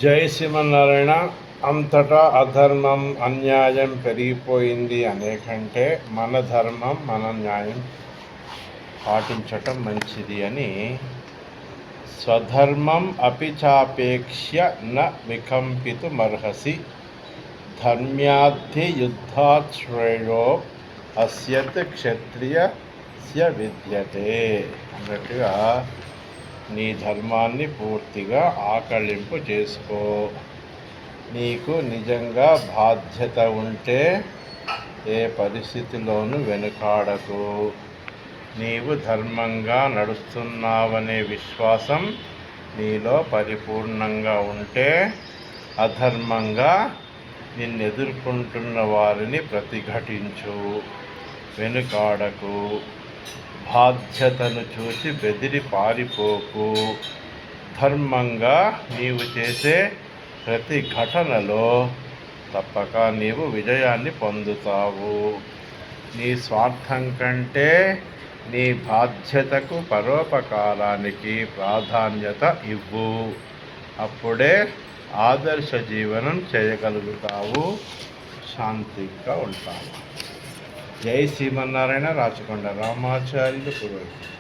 జై శ్రీమన్నారాయణ. అంతటా అధర్మం అన్యాయం పెరిగిపోయింది అనేకంటే మన ధర్మం మన న్యాయం పాటించటం మంచిది అని స్వధర్మం అపిచాపేక్ష్య న వికంపితుమర్హసి ధర్మ్యాద్ధి యుద్ధాత్ శ్రేయో అస్యత్ క్షత్రియస్య విద్యతే అన్నట్టుగా నీ ధర్మాన్ని పూర్తిగా ఆకళింపు చేసుకో. నీకు నిజంగా బాధ్యత ఉంటే ఏ పరిస్థితిలోనూ వెనుకాడకు. నీవు ధర్మంగా నడుస్తున్నావనే విశ్వాసం నీలో పరిపూర్ణంగా ఉంటే అధర్మంగా నిన్నెదుర్కొంటున్న వారిని ప్రతిఘటించు, వెనుకాడకు. బాధ్యతను చూసి బెదిరి పారిపోకు. ధర్మంగా నీవు చేసే ప్రతి ఘటనలో తప్పక నీవు విజయాన్ని పొందుతావు. నీ స్వార్థం కంటే నీ బాధ్యతకు పరోపకారానికి ప్రాధాన్యత ఇవ్వు. అప్పుడే ఆదర్శ జీవనం చేయగలుగుతావు, శాంతిగా ఉంటావు. జై శ్రీమన్నారాయణ. రాచకొండ రామాచార్యులు పురోహితుడు.